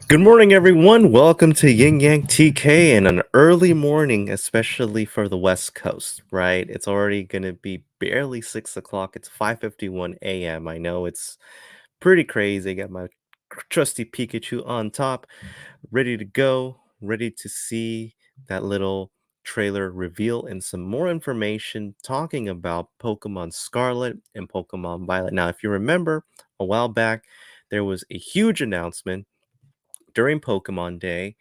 Good morning, everyone. Welcome to YinYangTK in an early morning, especially for the West Coast, right? It's already going to be barely 6 o'clock. It's 5:51 a.m. I know it's pretty crazy. I got my trusty Pikachu on top, ready to go, ready to see that little trailer reveal and some more information talking about Pokemon Scarlet and Pokemon Violet. Now, if you remember, a while back, there was a huge announcement during Pokemon Day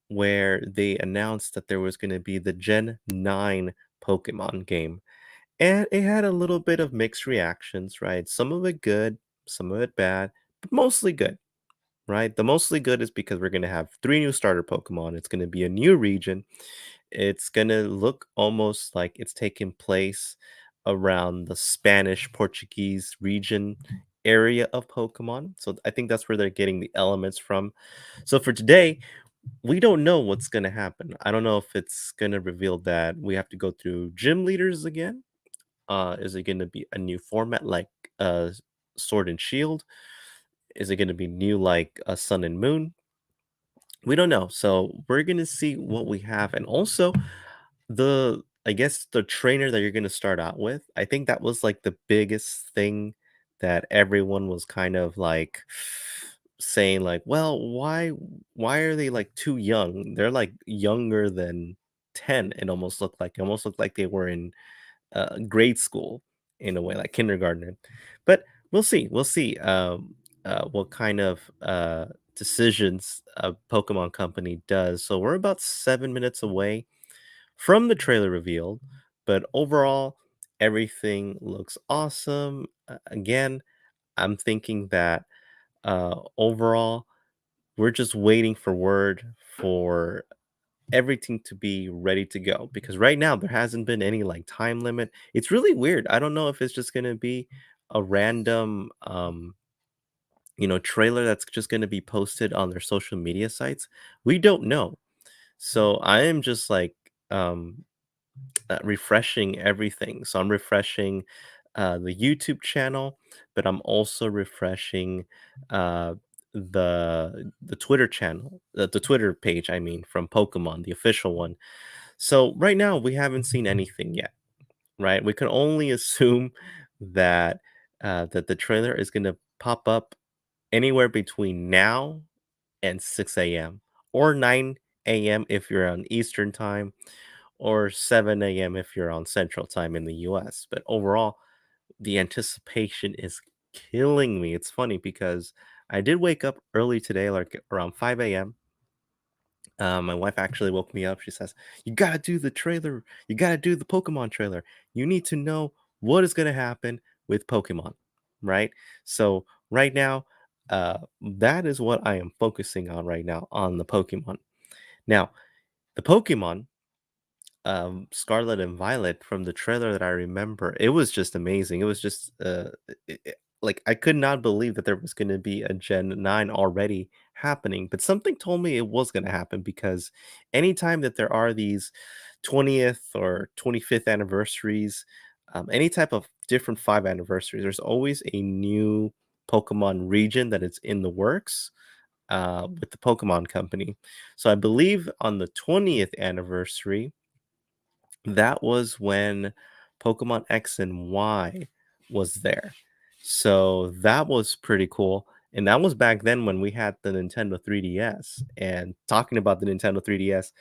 where they announced that there was going to be the Gen 9 Pokemon game. And it had a little bit of mixed reactions, right? Some of it good, some of it bad, but mostly good, right? The mostly good is because we're going to have three new starter Pokemon. It's going to be a new region. It's going to look almost like it's taking place around the Spanish Portuguese region area of Pokemon. So I think that's where they're getting the elements from. So for today, we don't know what's gonna happen. I don't know if it's gonna reveal that we have to go through gym leaders again. Is it gonna be a new format like Sword and Shield? Is it gonna be new like Sun and Moon? We don't know. So we're gonna see what we have, and also the I guess the trainer that you're gonna start out with. I think that was like the biggest thing that everyone was kind of like saying, like, well, why are they like too young? They're like younger than 10. It almost looked like they were in grade school in a way, like kindergarten. But we'll see what kind of decisions a Pokemon company does. So we're about 7 minutes away from the trailer reveal, but overall, everything looks awesome. Again, I'm thinking that overall, we're just waiting for word for everything to be ready to go because right now there hasn't been any like time limit. It's really weird. I don't know if it's just going to be a random trailer that's just going to be posted on their social media sites. We don't know. So I am just like refreshing everything. So I'm refreshing the YouTube channel, but I'm also refreshing uh, the Twitter channel, the Twitter page. I mean, from Pokemon, the official one. So right now we haven't seen anything yet, right? We can only assume that that the trailer is going to pop up anywhere between now and 6 a.m. or 9 a.m. if you're on Eastern time or 7 a.m. if you're on Central Time in the US. But overall, the anticipation is killing me. It's funny because I did wake up early today, like around 5 a.m. My wife actually woke me up. She says, "You gotta do the trailer. You gotta do the Pokemon trailer. You need to know what is gonna happen with Pokemon, right?" So right now, that is what I am focusing on right now on the Pokemon. Now, the Pokemon Scarlet and Violet from the trailer that I remember, it was just amazing. It was just like I could not believe that there was going to be a Gen 9 already happening, but something told me it was going to happen because anytime that there are these 20th or 25th anniversaries, any type of different 5 anniversaries, there's always a new Pokemon region that is in the works with the Pokemon Company. So I believe on the 20th anniversary, that was when Pokemon X and Y was there. So that was pretty cool. And that was back then when we had the Nintendo 3DS. And talking about the Nintendo 3DS,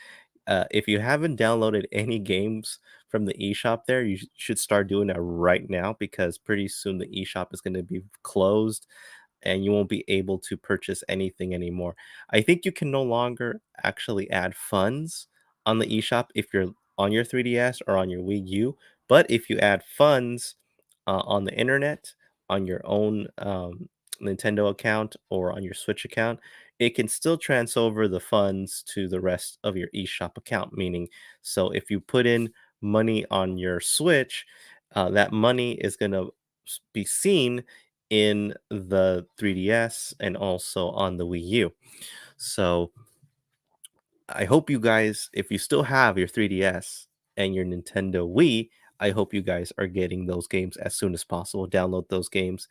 if you haven't downloaded any games from the eShop there, you should start doing that right now because pretty soon the eShop is going to be closed and you won't be able to purchase anything anymore. I think you can no longer actually add funds on the eShop if you're on your 3DS or on your Wii U. But if you add funds on the internet, on your own Nintendo account or on your Switch account, it can still transfer over the funds to the rest of your eShop account. Meaning, so if you put in money on your Switch, that money is going to be seen in the 3DS and also on the Wii U. So I hope you guys, if you still have your 3DS and your Nintendo Wii, I hope you guys are getting those games as soon as possible. Download those games.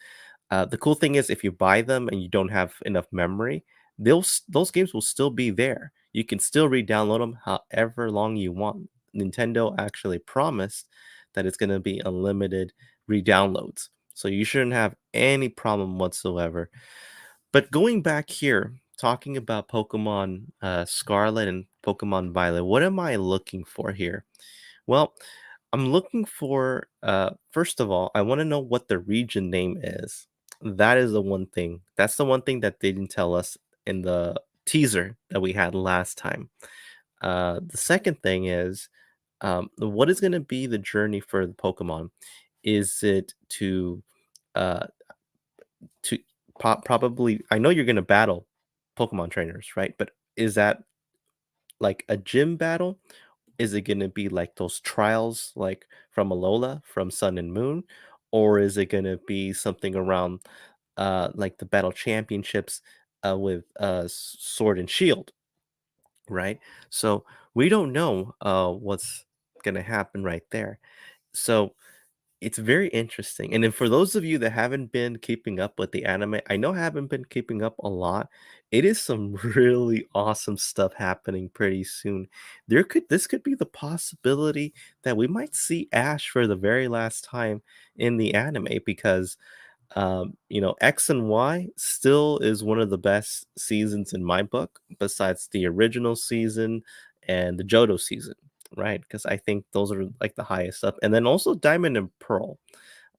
The cool thing is if you buy them and you don't have enough memory, those games will still be there. You can still re-download them however long you want. Nintendo actually promised that it's going to be unlimited re-downloads. So you shouldn't have any problem whatsoever. But going back here, talking about Pokemon Scarlet and Pokemon Violet, what am I looking for here? Well, I'm looking for, first of all, I want to know what the region name is. That is the one thing. That's the one thing that they didn't tell us in the teaser that we had last time. The second thing is, what is going to be the journey for the Pokemon? Is it uh, to probably? I know you're going to battle Pokemon trainers, right? But is that like a gym battle? Is it gonna be like those trials like from Alola, from Sun and Moon? Or is it gonna be something around, like the battle championships, with, Sword and Shield, right? So, we don't know, what's gonna happen right there. So it's very interesting, and then for those of you that haven't been keeping up with the anime, I know I haven't been keeping up a lot. It is some really awesome stuff happening pretty soon. This could be the possibility that we might see Ash for the very last time in the anime because X and Y still is one of the best seasons in my book, besides the original season and the Johto season, right? Because I think those are like the highest up. And then also Diamond and Pearl.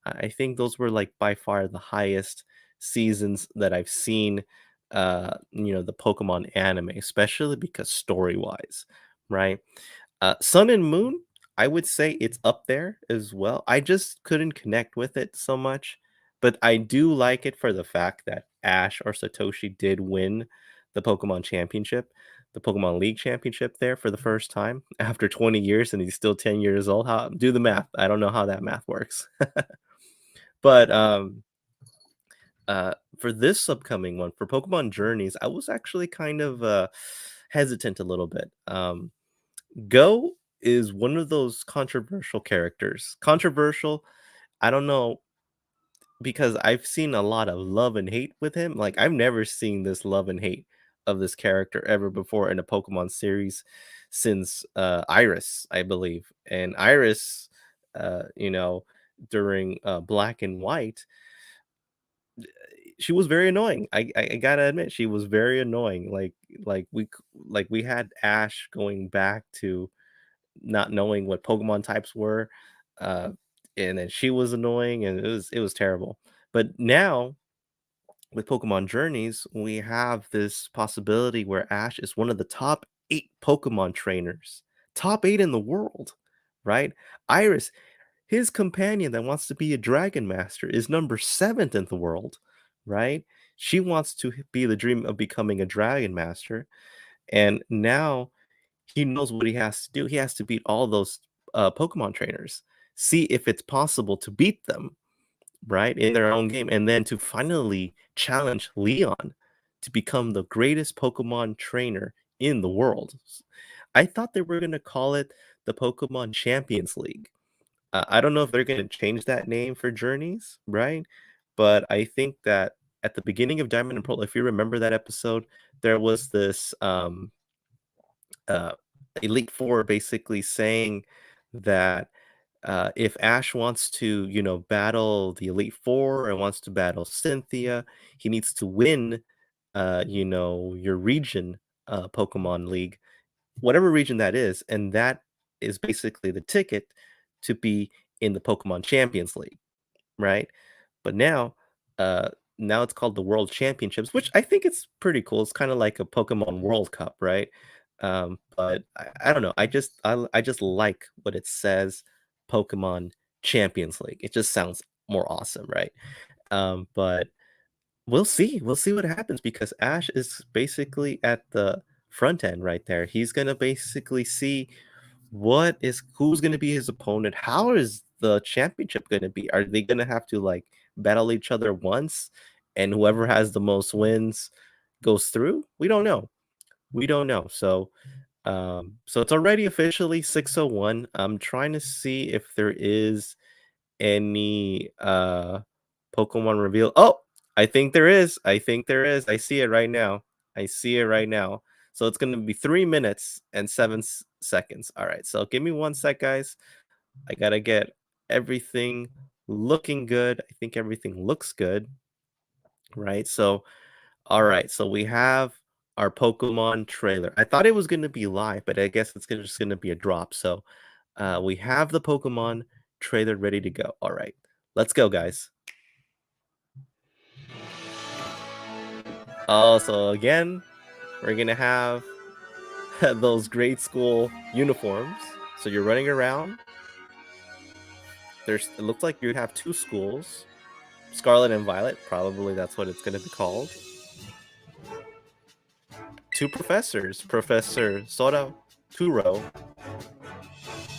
I think those were like by far the highest seasons that I've seen, the Pokemon anime, especially because story wise, right? Sun and Moon, I would say it's up there as well. I just couldn't connect with it so much, but I do like it for the fact that Ash or Satoshi did win the Pokemon Championship, the Pokemon League Championship there for the first time after 20 years, and he's still 10 years old. How do the math? I don't know how that math works. But for this upcoming one, for Pokemon Journeys, I was actually kind of hesitant a little bit. Go is one of those controversial characters. Controversial, I don't know, because I've seen a lot of love and hate with him. Like, I've never seen this love and hate of this character ever before in a Pokemon series since Iris, I believe. And Iris, during Black and White, she was very annoying. I gotta admit, she was very annoying. Like we had Ash going back to not knowing what Pokemon types were, uh, and then she was annoying, and it was terrible. But now with Pokemon Journeys, we have this possibility where Ash is one of the top 8 Pokemon trainers, top 8 in the world, right? Iris, his companion that wants to be a Dragon Master, is number 7th in the world, right? She wants to be the dream of becoming a Dragon Master, and now he knows what he has to do. He has to beat all those Pokemon trainers, see if it's possible to beat them, right, in their own game, and then to finally challenge Leon to become the greatest Pokemon trainer in the world. I thought they were going to call it the Pokemon Champions League. I don't know if they're going to change that name for Journeys, right? But I think that at the beginning of Diamond and Pearl, if you remember that episode, there was this uh, Elite Four basically saying that if Ash wants to, battle the Elite Four and wants to battle Cynthia, he needs to win, your region Pokemon League, whatever region that is, and that is basically the ticket to be in the Pokemon Champions League, right? But uh, now it's called the World Championships, which I think it's pretty cool. It's kind of like a Pokemon World Cup, right? But I don't know. I just like what it says, Pokemon Champions League. It just sounds more awesome, right? But we'll see. We'll see what happens because Ash is basically at the front end right there. He's gonna basically see who's gonna be his opponent. How is the championship gonna be? Are they gonna have to like battle each other once, and whoever has the most wins goes through? We don't know. We don't know. So it's already officially 6:01. I'm trying to see if there is any Pokemon reveal. Oh, I think there is. I think there is. I see it right now. I see it right now. So it's gonna be 3 minutes and 7 seconds. All right. So give me 1 sec, guys. I gotta get everything looking good. I think everything looks good, right? So, all right. So we have our Pokemon trailer. I thought it was gonna be live, but I guess it's just gonna be a drop. So we have the Pokemon trailer ready to go. All right. Let's go, guys. Oh, so again, we're gonna have those grade school uniforms. So you're running around. It looks like you have two schools, Scarlet and Violet. Probably that's what it's gonna be called. Two professors, Professor Sora Turo,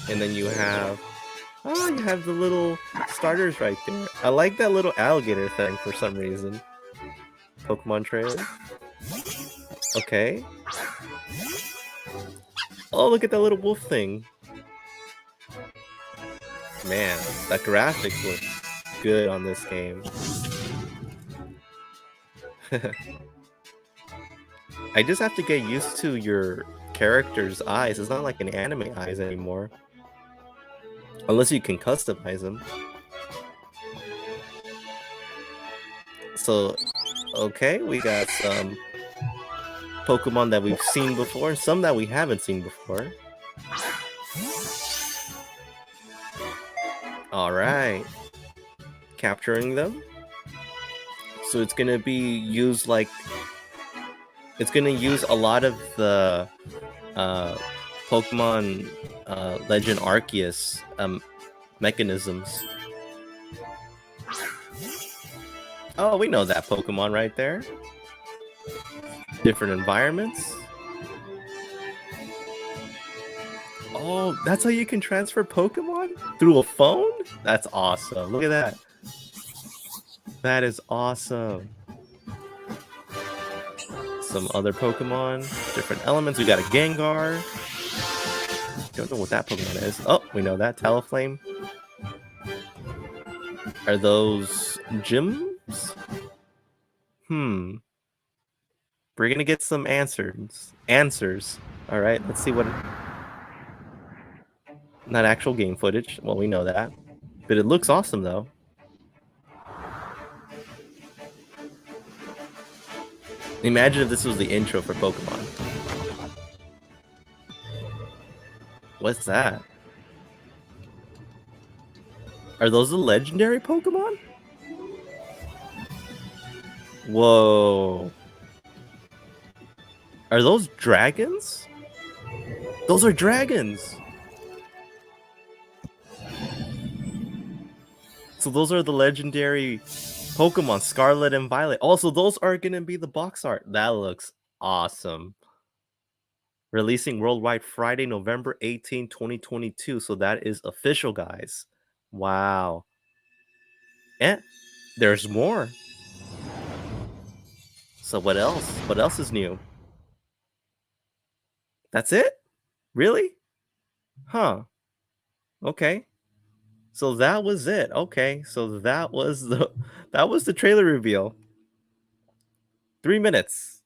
and then you have the little starters right there. I like that little alligator thing for some reason. Pokemon trailer. Okay. Oh, look at that little wolf thing. Man, that graphics look good on this game. I just have to get used to your character's eyes. It's not like an anime eyes anymore. Unless you can customize them. So, okay, we got some Pokemon that we've seen before, and some that we haven't seen before. Alright. Capturing them. So it's gonna be used like... It's gonna use a lot of the Pokemon Legend Arceus mechanisms. Oh, we know that Pokemon right there. Different environments. Oh, that's how you can transfer Pokemon? Through a phone? That's awesome. Look at that. That is awesome. Some other Pokemon. Different elements. We got a Gengar. Don't know what that Pokemon is. Oh, we know that. Talonflame. Are those gyms? We're gonna get some answers. All right, let's see what... Not actual game footage. Well, we know that. But it looks awesome, though. Imagine if this was the intro for Pokemon. What's that? Are those the legendary Pokemon? Whoa. Are those dragons? Those are dragons! So those are the legendary Pokemon, Scarlet and Violet. Also, those are gonna be the box art. That looks awesome. Releasing worldwide Friday, November 18, 2022. So that is official, guys. Wow. And there's more. So what else? What else is new? That's it? Really? Huh. Okay. So that was it. Okay. So that was the trailer reveal. 3 minutes.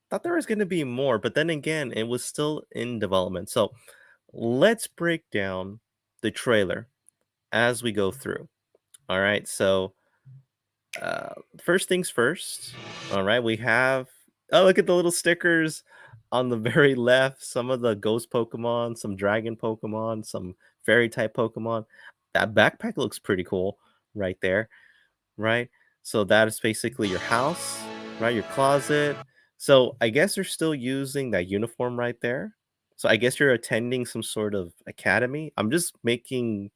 Thought there was going to be more, but then again, it was still in development. So let's break down the trailer as we go through. All right. So first things first. All right, we have... Oh, look at the little stickers on the very left. Some of the ghost Pokemon, some dragon Pokemon, some fairy type Pokemon. That backpack looks pretty cool right there, right? So that is basically your house, right? Your closet. So I guess they're still using that uniform right there. So I guess you're attending some sort of academy. I'm just making,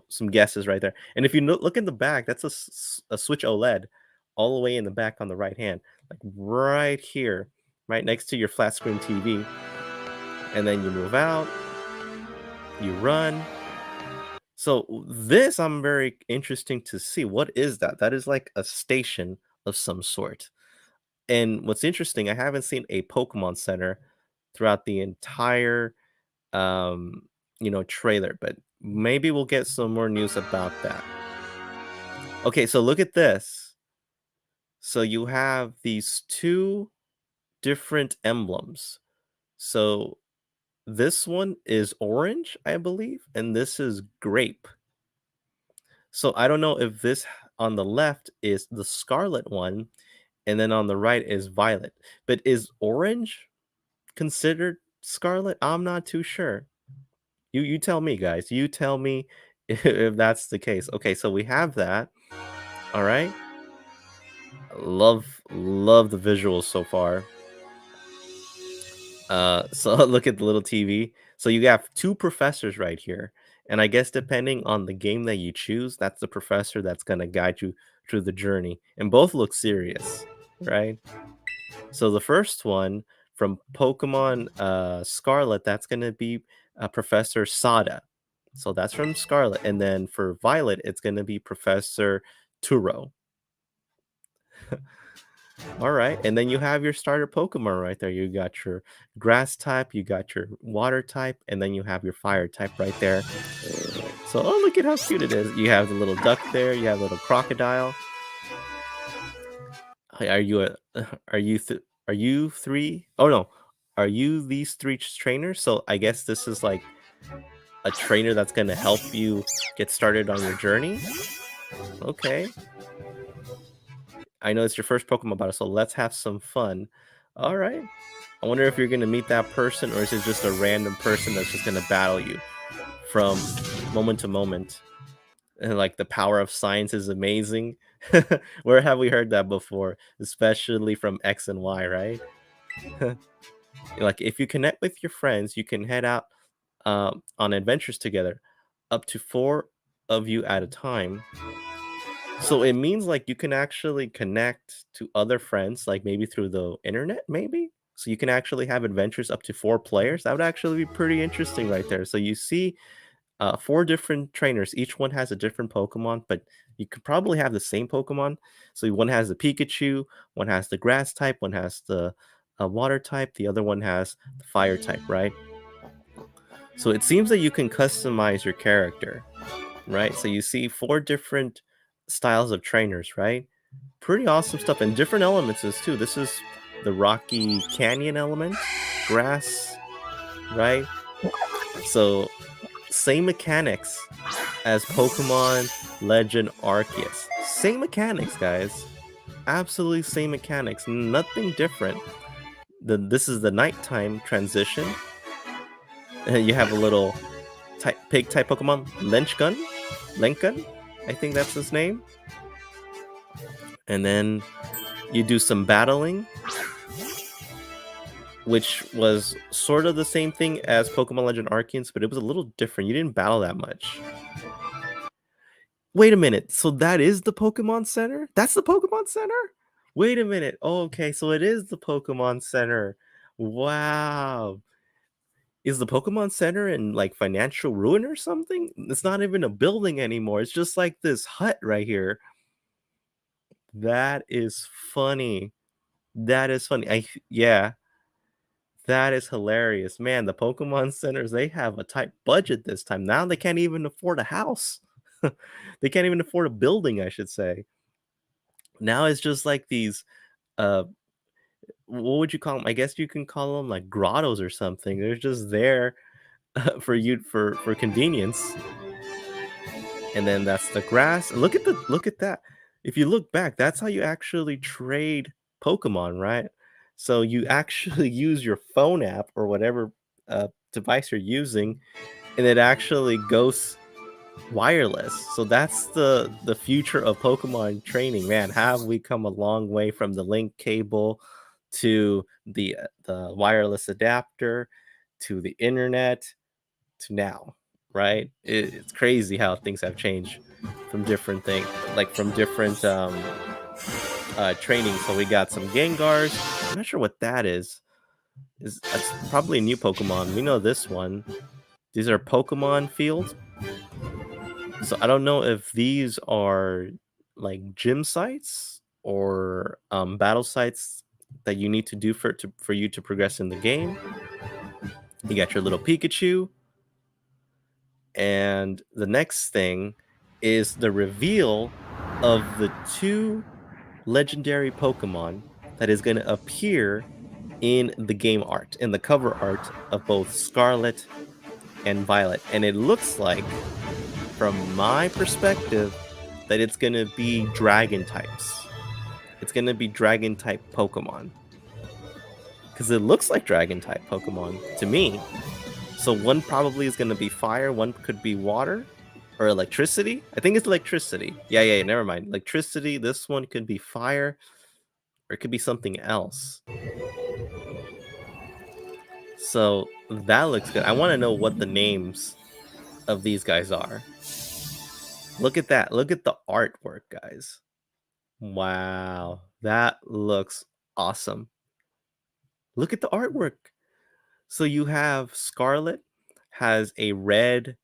some guesses right there. And if you look in the back, that's a Switch OLED all the way in the back on the right hand, like right here, right next to your flat screen TV. And then you move out, you run. So this I'm very interesting to see. What is that? That is like a station of some sort. And what's interesting, I haven't seen a Pokemon Center throughout the entire trailer, but maybe we'll get some more news about that. Okay, so look at this. So you have these two different emblems. So this one is orange, I believe, and this is grape. So I don't know if this on the left is the scarlet one, and then on the right is violet. But is orange considered scarlet? I'm not too sure. You tell me, guys. You tell me if that's the case. Okay, so we have that. All right. Love the visuals so far. So look at the little TV. So you have two professors right here. And I guess depending on the game that you choose, that's the professor that's gonna guide you through the journey. And both look serious, right? So the first one from Pokemon Scarlet, that's gonna be Professor Sada. So that's from Scarlet. And then for Violet, it's gonna be Professor Turo. All right, and then you have your starter Pokemon right there. You got your grass type, you got your water type, and then you have your fire type right there. So, oh, look at how cute it is. You have the little duck there. You have a little crocodile. Hey, are you a? Are you three? Oh no, are you these three trainers? So I guess this is like a trainer that's gonna help you get started on your journey. Okay, I know it's your first Pokemon battle, so let's have some fun. All right. I wonder if you're gonna meet that person, or is it just a random person that's just gonna battle you from moment to moment? And like the power of science is amazing. Where have we heard that before? Especially from X and Y, right? Like if you connect with your friends, you can head out on adventures together, up to four of you at a time. So it means like you can actually connect to other friends, like maybe through the internet, maybe. So you can actually have adventures up to four players. That would actually be pretty interesting right there. So you see four different trainers. Each one has a different Pokemon, but you could probably have the same Pokemon. So one has the Pikachu, one has the grass type, one has the water type, the other one has the fire type, right? So it seems that you can customize your character, right? So you see four different styles of trainers, right? Pretty awesome stuff, and different elements is too. This is the rocky canyon element, grass, right? So same mechanics as Pokemon Legend Arceus. Same mechanics, guys. Absolutely same mechanics. Nothing different. This is the nighttime transition. You have a little pig type Pokemon, Lenchgun, I think that's his name. And then you do some battling, which was sort of the same thing as Pokemon Legend Arceus, but it was a little different. You didn't battle that much. Wait a minute. So that is the Pokemon Center? That's the Pokemon Center? Wait a minute. Oh, okay, so it is the Pokemon Center. Wow. Is the Pokemon Center in like financial ruin or something? It's not even a building anymore. It's just like this hut right here. That is funny. That is funny. Yeah, that is hilarious. Man, the Pokemon centers, they have a tight budget this time. Now they can't even afford a house. They can't even afford a building, I should say. Now it's just like these uh what would you call them? I guess you can call them like grottos or something. They're just there for you for convenience. And then that's the grass. Look at that. If you look back, that's how you actually trade Pokemon, right? So you actually use your phone app or whatever device you're using, and it actually goes wireless. So that's the future of Pokemon training. Man, have we come a long way from the link cable to the wireless adapter to the internet to now, right? It's crazy how things have changed from different things, like from different training. So we got some Gengars. I'm not sure what that is. That's probably a new Pokemon. We know this one. These are Pokemon fields. So I don't know if these are like gym sites or battle sites that you need to do for you to progress in the game. You got your little Pikachu. And the next thing is the reveal of the two legendary Pokemon that is going to appear in the game art, in the cover art of both Scarlet and Violet. And it looks like, from my perspective, that it's going to be dragon types. It's going to be dragon type Pokemon. Because it looks like dragon type Pokemon to me. So one probably is going to be fire, one could be water or electricity. I think it's electricity. Yeah, never mind. Electricity, this one could be fire or it could be something else. So that looks good. I want to know what the names of these guys are. Look at that. Look at the artwork, guys. Wow. That looks awesome. Look at the artwork. So you have Scarlet has a red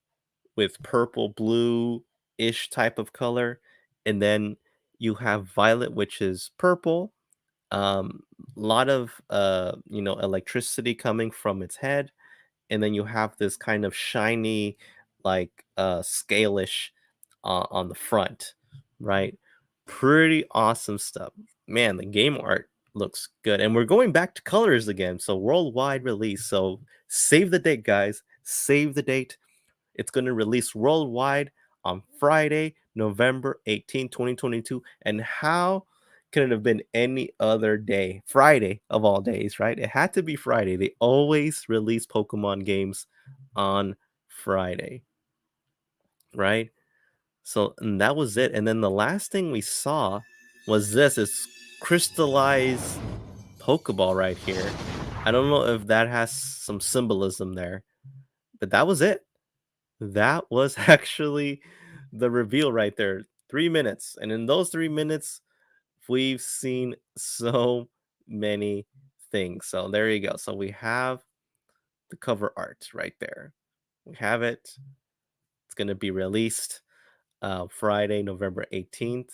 with purple blue-ish type of color, and then you have Violet, which is purple. Um, lot of electricity coming from its head, and then you have this kind of shiny, like scalish on the front, right? Pretty awesome stuff. Man, the game art looks good. And we're going back to colors again. So worldwide release. So save the date, guys. Save the date. It's going to release worldwide on Friday, November 18, 2022. And how can it have been any other day? Friday of all days, right? It had to be Friday. They always release Pokemon games on Friday, right? So, and that was it. And then the last thing we saw was this is crystallized Pokeball right here. I don't know if that has some symbolism there, but that was it. That was actually the reveal right there. 3 minutes. And in those 3 minutes, we've seen so many things. So there you go. So we have the cover art right there. We have it. It's going to be released Friday, November 18th.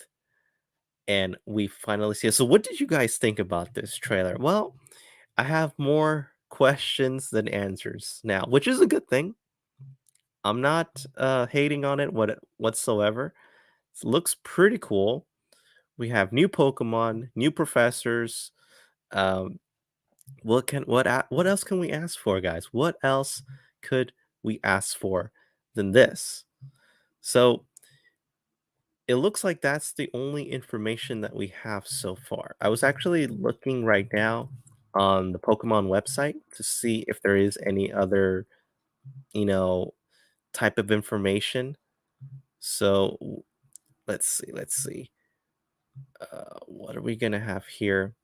And we finally see it. So, what did you guys think about this trailer? Well, I have more questions than answers now, which is a good thing. I'm not hating on it whatsoever. It looks pretty cool. We have new Pokemon, new professors. Um, what else can we ask for, guys? What else could we ask for than this? So it looks like that's the only information that we have so far. I was actually looking right now on the Pokemon website to see if there is any other, you know, type of information. So let's see. Let's see. What are we gonna have here?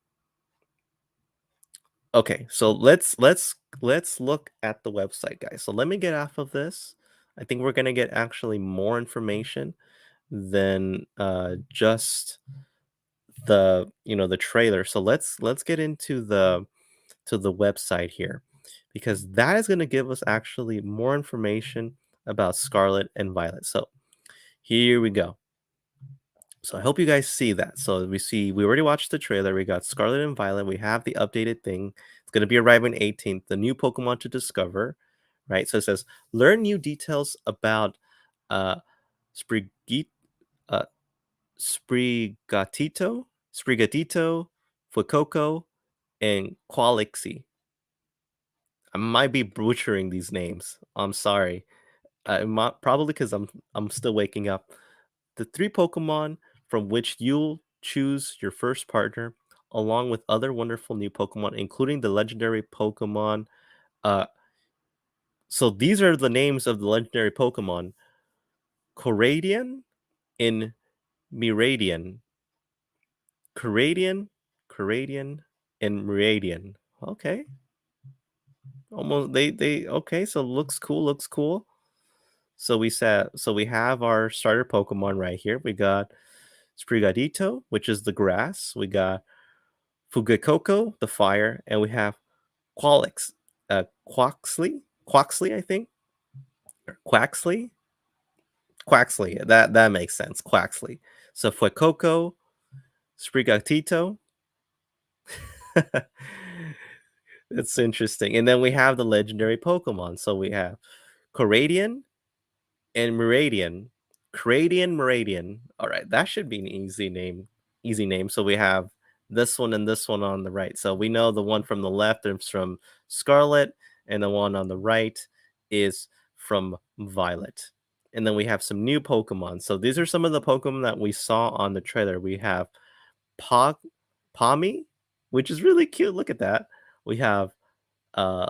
Okay, so let's look at the website, guys. So let me get off of this. I think we're gonna get actually more information than just the trailer. So let's get into the website here because that is going to give us actually more information about Scarlet and Violet. So here we go. So I hope you guys see that. So we already watched the trailer. We got Scarlet and Violet. We have the updated thing. It's going to be arriving 18th. The new Pokemon to discover, right? So it says learn new details about uh Sprigit uh Sprigatito, Fuecoco, and Qualixie. I might be butchering these names. I'm sorry. Probably because I'm still waking up. The three Pokemon from which you'll choose your first partner, along with other wonderful new Pokemon, including the legendary Pokemon. Uh, so these are the names of the legendary Pokemon: Koraidon and Miraidon. Koraidon, Koraidon, and Miraidon. Okay, almost they okay. So looks cool. So we have our starter Pokemon right here. We got Sprigatito, which is the grass. We got Fuecoco, the fire, and we have Qualix, Quaxley, I think, or Quaxley. That makes sense. Quaxley. So Fuecoco, Sprigatito. It's interesting. And then we have the legendary Pokemon. So we have Koraidon and Miraidon. Koraidon, Miraidon. All right, that should be an easy name easy name. So we have this one and this one on the right. So we know the one from the left is from Scarlet, and the one on the right is from Violet. And then we have some new Pokemon. So these are some of the Pokemon that we saw on the trailer. We have Pog Pommy, which is really cute. Look at that. We have uh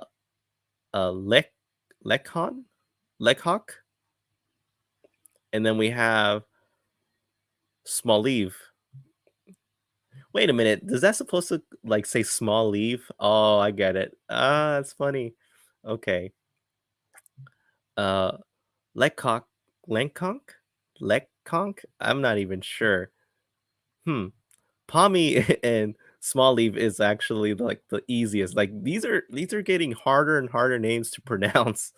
Lek Lekhon, Lekhawk, and then we have Smoliv. Wait a minute, does that supposed to like say small leave? Oh, I get it. Ah, that's funny. Okay. Uh Lekhawk, Lenkonk? Lekkonk? I'm not even sure. Hmm. Pommy and small leave is actually like the easiest. Like these are getting harder and harder names to pronounce.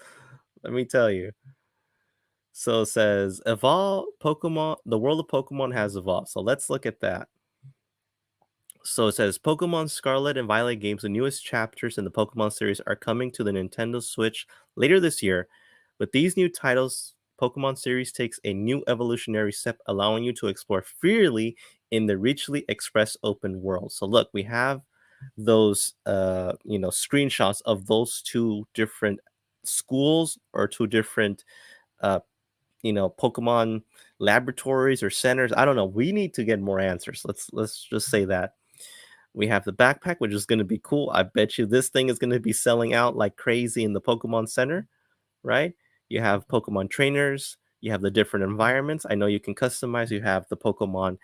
Let me tell you. So it says evolve Pokemon. The world of Pokemon has evolved. So let's look at that. So it says Pokemon Scarlet and Violet games, the newest chapters in the Pokemon series, are coming to the Nintendo Switch later this year. With these new titles, Pokemon series takes a new evolutionary step, allowing you to explore freely in the richly expressed open world. So look, we have those screenshots of those two different schools or two different uh Pokemon laboratories or centers. I don't know. We need to get more answers. Let's just say that. We have the backpack, which is going to be cool. I bet you this thing is going to be selling out like crazy in the Pokemon Center, right? You have Pokemon trainers, you have the different environments. I know you can customize. You have the Pokemon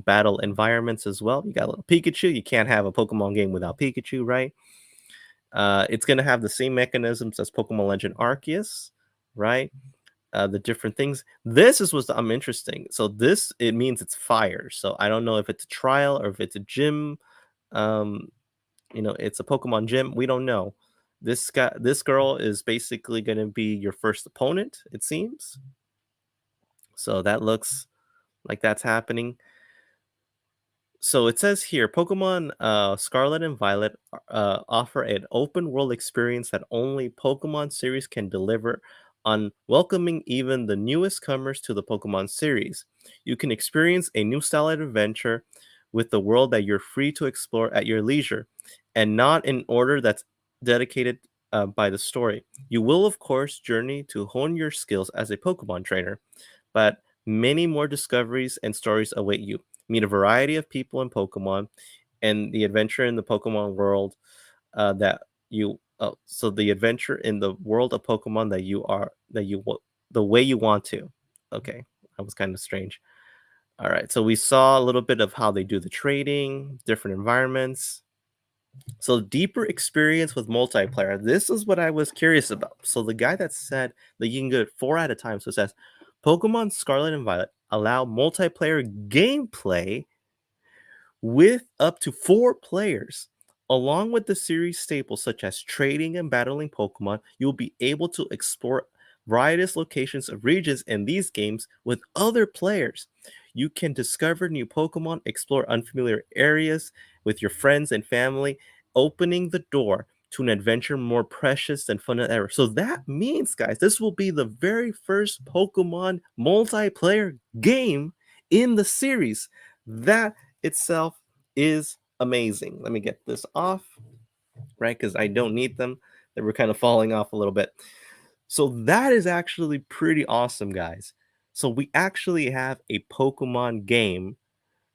battle environments as well. You got a little Pikachu. You can't have a Pokemon game without Pikachu, right? It's going to have the same mechanisms as Pokemon Legend Arceus, right? The different things. This is what's I'm interesting. So this it means it's fire. So I don't know if it's a trial or if it's a gym. Um, it's a Pokemon gym. We don't know. This girl is basically going to be your first opponent. It seems. So that looks like that's happening. So it says here Pokemon Scarlet and Violet offer an open world experience that only Pokemon series can deliver on welcoming even the newest comers to the Pokemon series. You can experience a new style of adventure with the world that you're free to explore at your leisure and not in order that's dedicated by the story. You will, of course, journey to hone your skills as a Pokemon trainer, but many more discoveries and stories await you. Meet a variety of people in Pokemon, and the adventure in the Pokemon world that you. So the adventure in the world of Pokemon the way you want to. Okay, that was kind of strange. All right, so we saw a little bit of how they do the trading, different environments. So deeper experience with multiplayer. This is what I was curious about. So the guy that said that you can get 4 at a time. So it says Pokemon Scarlet and Violet allow multiplayer gameplay with up to 4 players. Along with the series staples such as trading and battling Pokemon, you'll be able to explore various locations of regions in these games with other players. You can discover new Pokemon, explore unfamiliar areas with your friends and family, opening the door to an adventure more precious than fun than ever. So that means, guys, this will be the very first Pokemon multiplayer game in the series. That itself is amazing. Let me get this off, right? Because I don't need them. They were kind of falling off a little bit. So that is actually pretty awesome, guys. So we actually have a Pokemon game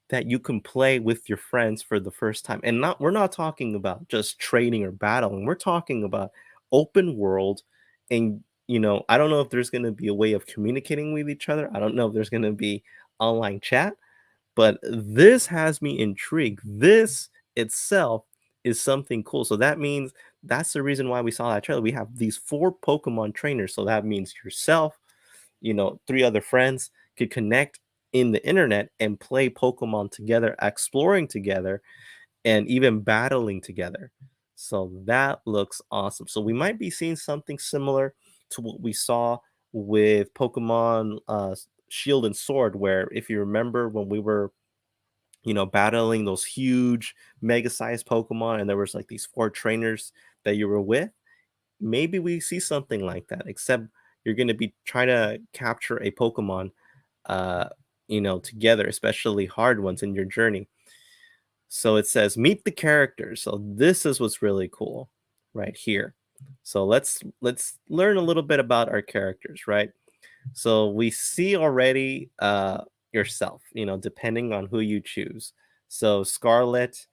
that you can play with your friends for the first time. And not we're not talking about just trading or battling. We're talking about open world and I don't know if there's going to be a way of communicating with each other. I don't know if there's going to be online chat, but this has me intrigued. This itself is something cool. So that means that's the reason why we saw that trailer. We have these 4 Pokemon trainers. So that means yourself, 3 other friends could connect in the internet and play Pokemon together, exploring together, and even battling together. So that looks awesome. So we might be seeing something similar to what we saw with Pokemon Shield and Sword, where if you remember when we were battling those huge mega sized Pokemon and there was like these 4 trainers that you were with, maybe we see something like that, except you're going to be trying to capture a Pokemon uh together, especially hard ones in your journey. So it says meet the characters. So this is what's really cool right here. So let's learn a little bit about our characters, right? So we see already yourself, depending on who you choose. So Scarlet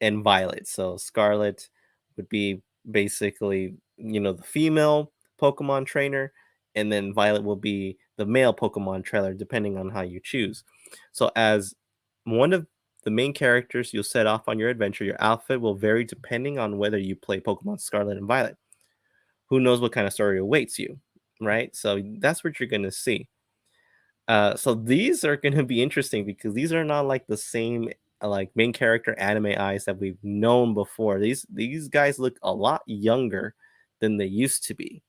and Violet. So Scarlet would be basically, the female Pokemon trainer, and then Violet will be the male Pokemon trainer, depending on how you choose. So as one of the main characters you'll set off on your adventure, your outfit will vary depending on whether you play Pokemon Scarlet and Violet. Who knows what kind of story awaits you, right? So that's what you're going to see. So these are going to be interesting because these are not like the same like main character anime eyes that we've known before. These guys look a lot younger than they used to be.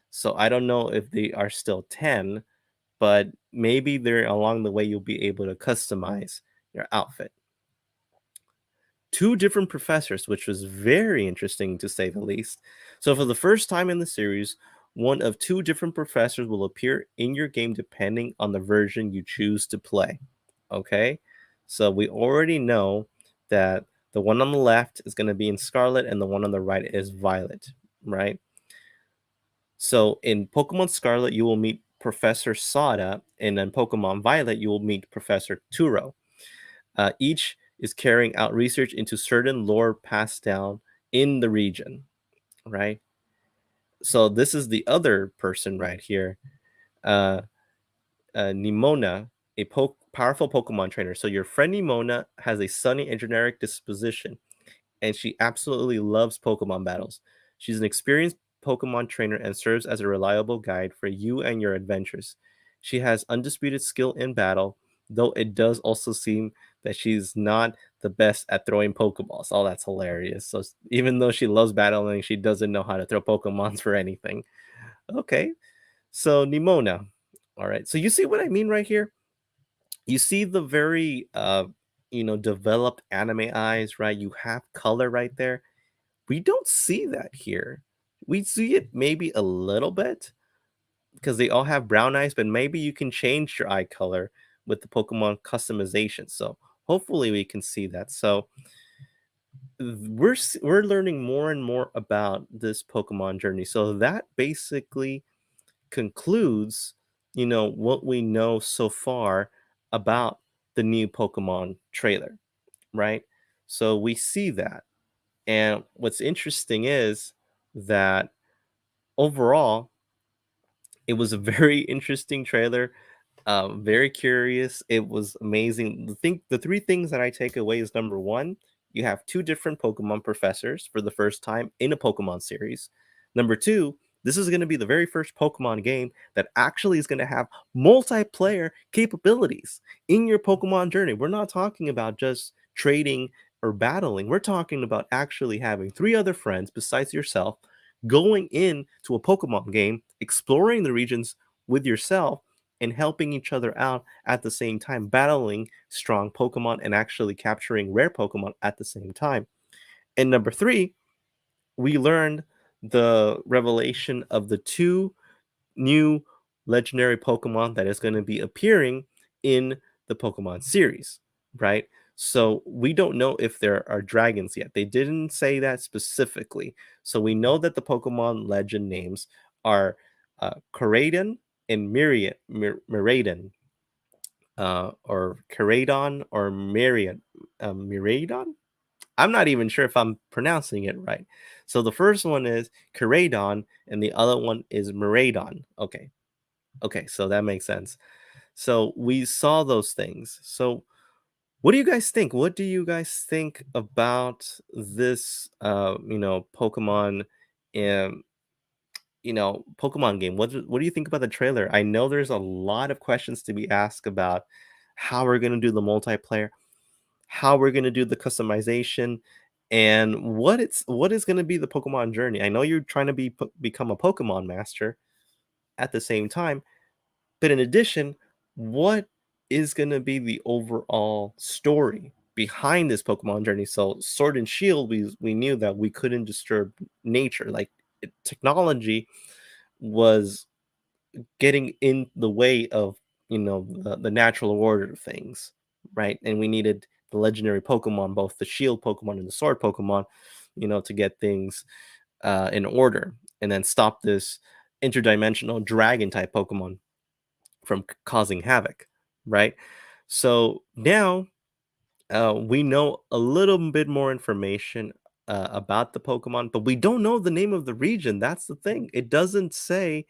So I don't know if they are still 10, but maybe they're along the way you'll be able to customize your outfit. Two different professors, which was very interesting to say the least. So, for the first time in the series, one of two different professors will appear in your game depending on the version you choose to play. Okay, so we already know that the one on the left is going to be in Scarlet and the one on the right is Violet, right? So, in Pokemon Scarlet, you will meet Professor Sada, and in Pokemon Violet, you will meet Professor Turo. Each is carrying out research into certain lore passed down in the region, right? So this is the other person right here, uh, Nimona, a powerful Pokemon trainer. So your friend Nimona has a sunny and generic disposition, and she absolutely loves Pokemon battles. She's an experienced Pokemon trainer and serves as a reliable guide for you and your adventures. She has undisputed skill in battle, though it does also seem that she's not the best at throwing Pokeballs. Oh, that's hilarious. So even though she loves battling, she doesn't know how to throw Pokemons for anything. Okay. So Nimona. All right. So you see what I mean right here? You see the very developed anime eyes, right? You have color right there. We don't see that here. We see it maybe a little bit because they all have brown eyes, but maybe you can change your eye color with the Pokemon customization. So hopefully we can see that. So we're learning more and more about this Pokemon journey. So that basically concludes, what we know so far about the new Pokemon trailer, right? So we see that. And what's interesting is that overall, it was a very interesting trailer. Very curious. It was amazing. The three things that I take away is number one, you have two different Pokemon professors for the first time in a Pokemon series. Number two, this is going to be the very first Pokemon game that actually is going to have multiplayer capabilities in your Pokemon journey. We're not talking about just trading or battling. We're talking about actually having three other friends besides yourself going into a Pokemon game, exploring the regions with yourself and helping each other out at the same time, battling strong Pokemon and actually capturing rare Pokemon at the same time. And number three, we learned the revelation of the two new legendary Pokemon that is going to be appearing in the Pokemon series, right? So we don't know if there are dragons yet. They didn't say that specifically. So we know that the Pokemon legend names are Koraidon and Miraidon, or Koraidon or Miraidon. I'm not even sure if I'm pronouncing it right. So the first one is Koraidon, and the other one is Miraidon. Okay, so that makes sense. So we saw those things. So what do you guys think? What do you guys think about this Pokemon um Pokemon game? What do you think about the trailer? I know there's a lot of questions to be asked about how we're going to do the multiplayer, how we're going to do the customization, and what is going to be the Pokemon journey. I know you're trying to become a Pokemon master at the same time, but in addition, what is going to be the overall story behind this Pokemon journey? So, Sword and Shield, we knew that we couldn't disturb nature. Like technology was getting in the way of the natural order of things, right? And we needed the legendary Pokemon, both the Shield Pokemon and the Sword Pokemon, to get things in order, and then stop this interdimensional dragon type Pokemon from causing havoc, right? So now we know a little bit more information about the Pokemon, but we don't know the name of the region. That's the thing. It doesn't say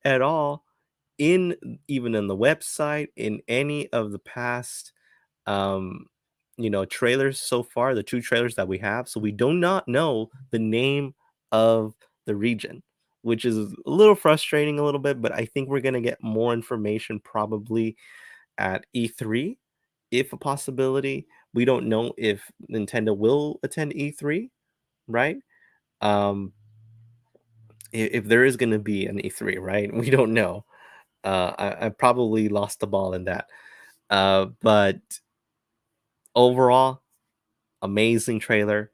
at all in even in the website, in any of the past um trailers so far, the two trailers that we have. So we do not know the name of the region, which is a little frustrating a little bit, but I think we're going to get more information probably at E3, if a possibility. We don't know if Nintendo will attend E3, right? um if there is going to be an E3, right? We don't know. I probably lost the ball in that. But overall, amazing trailer.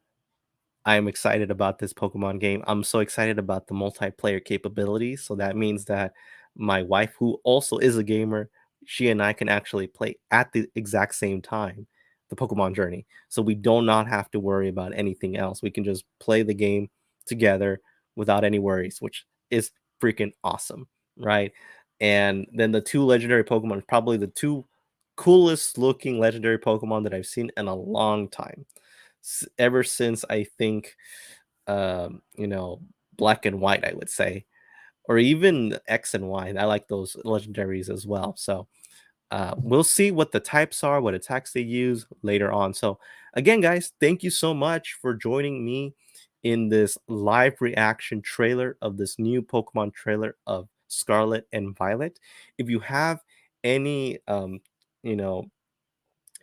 I am excited about this Pokemon game. I'm so excited about the multiplayer capabilities. So that means that my wife, who also is a gamer, she and I can actually play at the exact same time the Pokemon journey. So we do not have to worry about anything else. We can just play the game together without any worries, which is freaking awesome, right? And then the two legendary Pokemon, probably the two coolest looking legendary Pokemon that I've seen in a long time, ever since I think black and white, I would say, or even X and Y. I like those legendaries as well. So we'll see what the types are, what attacks they use later on. So again, guys, thank you so much for joining me in this live reaction trailer of this new Pokemon trailer of Scarlet and Violet. If you have any you know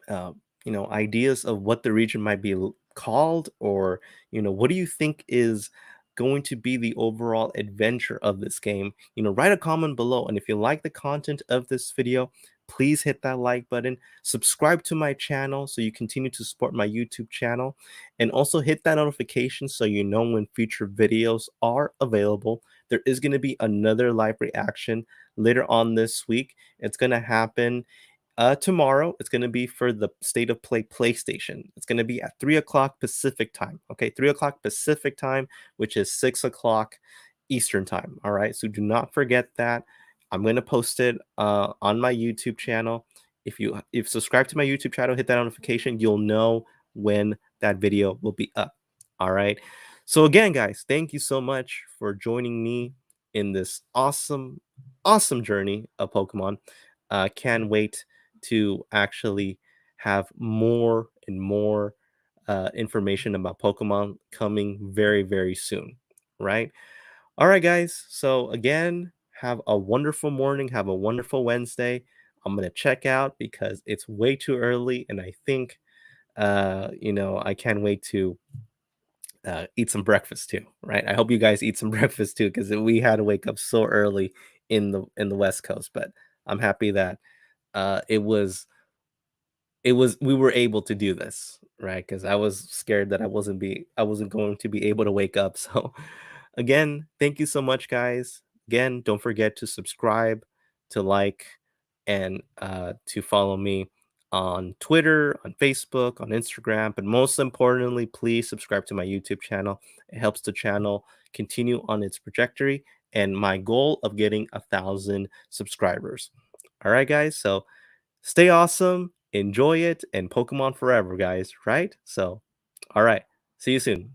uh, ideas of what the region might be called, or what do you think is going to be the overall adventure of this game, write a comment below. And if you like the content of this video, please hit that like button, subscribe to my channel so you continue to support my YouTube channel, and also hit that notification so you know when future videos are available. There is going to be another live reaction later on this week. It's going to happen tomorrow. It's going to be for the State of Play PlayStation. It's going to be at 3 o'clock Pacific time. Okay, 3 o'clock Pacific time, which is 6 o'clock Eastern time. All right, so do not forget that. I'm going to post it on my YouTube channel. If subscribe to my YouTube channel, hit that notification, you'll know when that video will be up. All right. So again, guys, thank you so much for joining me in this awesome, awesome journey of Pokemon. Can't wait to actually have more and more information about Pokemon coming very, very soon, right? All right, guys. So, again, have a wonderful morning. Have a wonderful Wednesday. I'm going to check out because it's way too early. And I think, I can't wait to eat some breakfast too, right? I hope you guys eat some breakfast too, because we had to wake up so early in the West Coast. But I'm happy that it was we were able to do this, right? Because I was scared that I wasn't going to be able to wake up. So again, thank you so much, guys. Again, don't forget to subscribe, to like, and to follow me on Twitter, on Facebook, on Instagram. But most importantly, please subscribe to my YouTube channel. It helps the channel continue on its trajectory and my goal of getting 1,000 subscribers. All right, guys. So stay awesome, enjoy it, and Pokemon forever, guys, right? So, all right, see you soon.